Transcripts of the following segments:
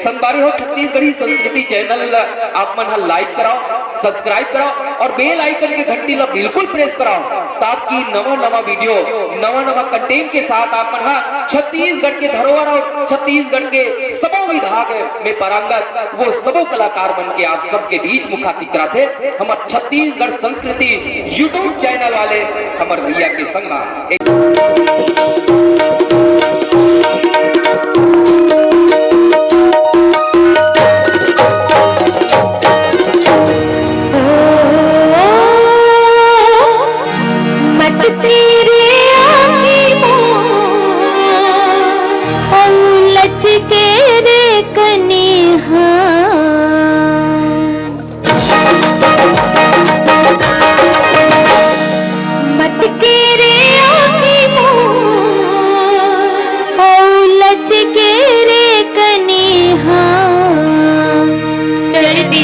संगवारी हो छत्तीसगढ़ी संस्कृति चैनल आप मन लाइक कराओ, सब्सक्राइब कराओ और बेल आइकन के घंटी ला बिल्कुल प्रेस कराओ ताकि नवा वीडियो नवा कंटेंट के साथ आप मन छत्तीसगढ़ के धरोहर और छत्तीसगढ़ के सबो विभाग में पारंगत वो सबो कलाकार बन के आप सबके बीच मुखातिब कराते हमार छत्तीसगढ़ संस्कृति यूट्यूब चैनल वाले हमार भैया के संग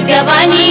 जवानी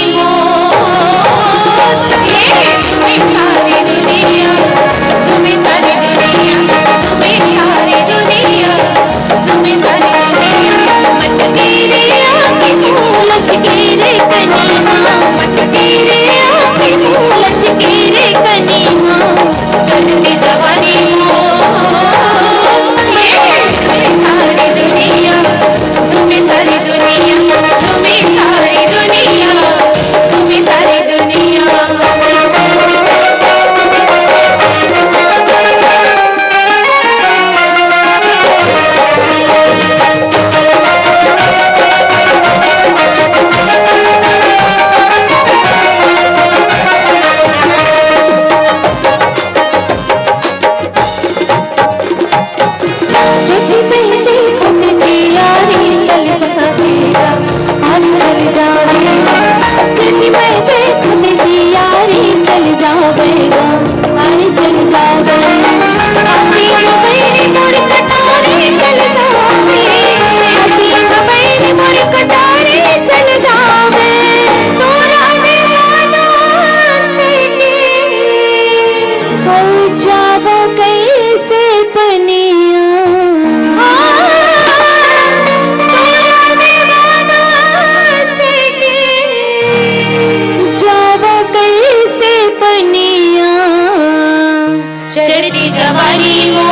चढ़ती जवानी हो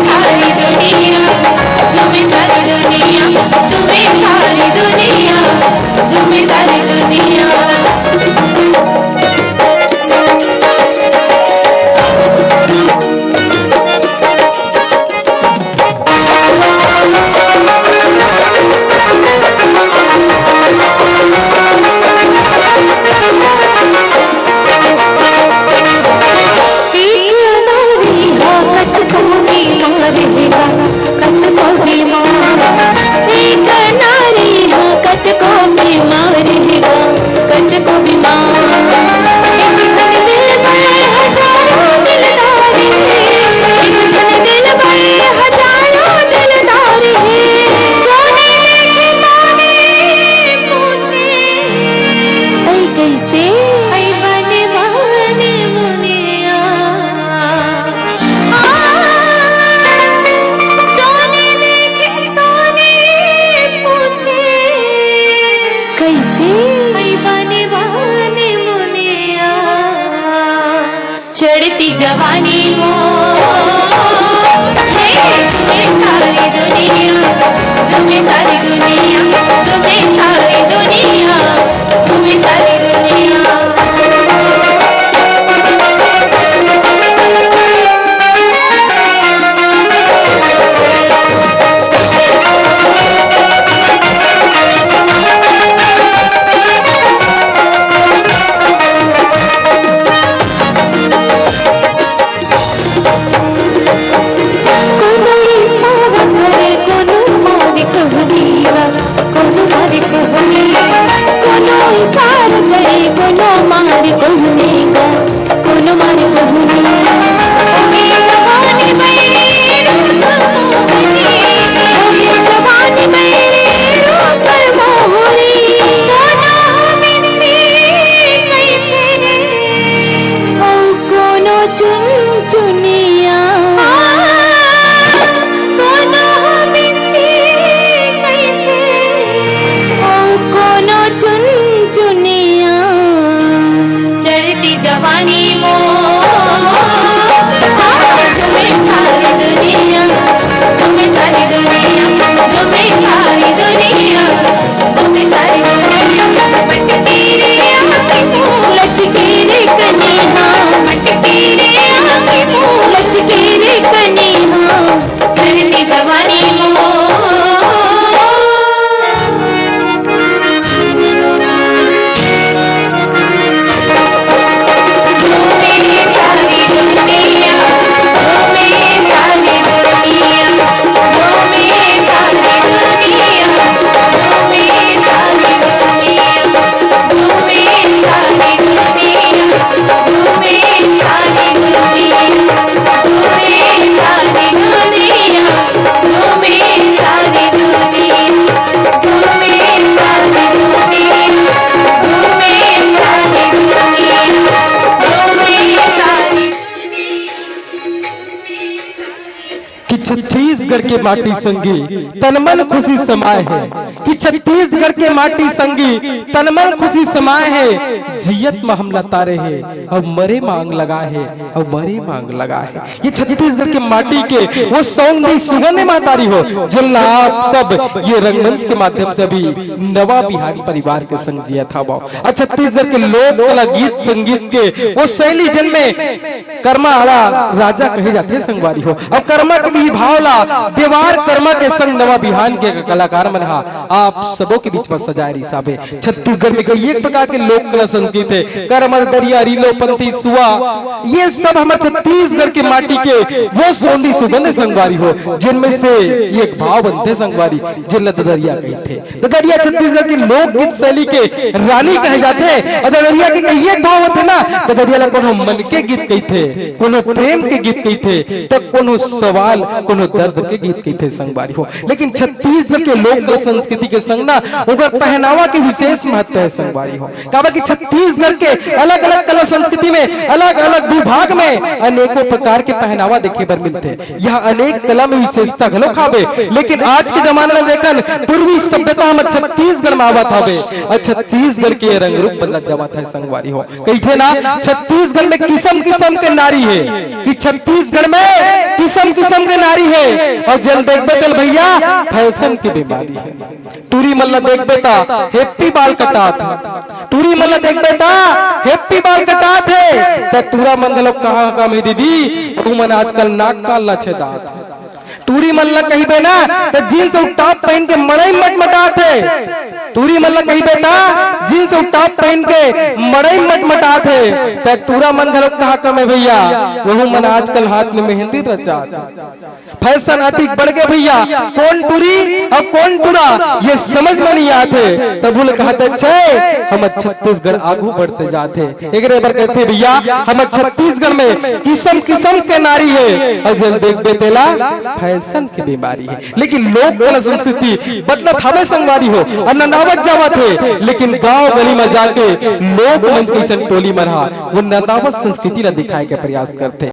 सारी दुनिया झूमे सारी दुनिया झूमे सारी दुनिया झूमे सारी दुनिया चढ़ती जवानी हो सारी दुनिया झूमे सारी दुनिया झूमे सारी दुनिया झूमे सारी दुनिया कोई सावन करे के माटी संगी तन मन खुशी समाए है, कि छत्तीसगढ़ के माटी संगी तन मन खुशी समाए है। जियत में हम लतारे है और मरे मांग लगा है, और मरे मांग लगा है। ये छत्तीसगढ़ के माटी के वो सौंदर्य सुगंध मातारी हो जो आप सब ये रंगमंच के माध्यम से भी नवा बिहारी परिवार के संग जिया था। और छत्तीसगढ़ के लोक कला गीत संगीत के वो शैली जिनमें कर्मा आला राजा कहे जाते संगवारी हो, और कर्मा के भी भावला देवार कर्मा के संग नवा बिहान के कलाकार मन आप सबों के बीच में सजाए रिसाबे। छत्तीसगढ़ में कई एक प्रकार के लोक कला संगीत है, करमर दरिया रीलो पंथी सुआ, ये सब हमारे छत्तीसगढ़ के माटी के वो सौंदी सुगंध संगवारी हो जिनमें से एक भाव बनते संगवारी जिन ददरिया कही थे। ददरिया छत्तीसगढ़ की लोकगीत शैली के रानी कहे जाते हैं, और ददरिया के कई एक भाव होते ना, ददरिया ला कोनो मन के गीत कही थे, कोनो प्रेम के गीत कही थे, तो कोनो सवाल कोनो दर्द के गीत कही थे संगवारी हो। लेकिन छत्तीसगढ़ के लोक संस्कृति के संग ना उनका पहनावा के विशेष महत्व है संगवारी हो। कहा कि छत्तीसगढ़ के अलग अलग कला संस्कृति में अलग अलग विभाग में अनेकों प्रकार के पहनावा देखे पर मिलते हैं। यह अनेक कला में विशेषता घलो खावे, लेकिन आज के जमाने में देखन पूर्वी सभ्यता में छत्तीसगढ़ में आवत हवे, और छत्तीसगढ़ के रंग रूप बदलत जावत है संगवारी हो। कही ना छत्तीसगढ़ में किस्म किस्म के नारी है, कि छत्तीसगढ़ में किस्म किस्म के नारी है, और जन देखबे तल भैया फैशन की बीमारी है। टूरी मल्ला देखबे ता हैप्पी बाल कटात, टूरी मल्ला देखबे ता हैप्पी बाल कटात है, त तूरा मन लोग कहां का में दीदी तू मन आजकल नाक काल ला छेदात। टूरी मल्ला कही बे ना तो जींस और टॉप पहन के मड़ई मटमटात है, टूरी मल्ला कही बेटा जींस और टॉप पहन के मड़ई मटमटात है, तो तूरा मन घलो कहा कम है भैया, वहू मन आजकल हाथ में मेहंदी रचात। फैशन अधिक बढ़ गए भैया, कौन टूरी और कौन टूरा ये समझ में नहीं आते, तब बोले कहते छे हम छत्तीसगढ़ आगू बढ़ते जाते। एक बार कहते भैया हम छत्तीसगढ़ में किस्म किस्म के नारी है, और जन देख बेतेला फैशन की बीमारी है। लेकिन लोक कला संस्कृति बदलत हमें संगवारी हो और नंदावत जावत है, लेकिन गांव गली में जाके लोक मंच की टोली मरहा वो नंदावत संस्कृति ला दिखाए के प्रयास करते।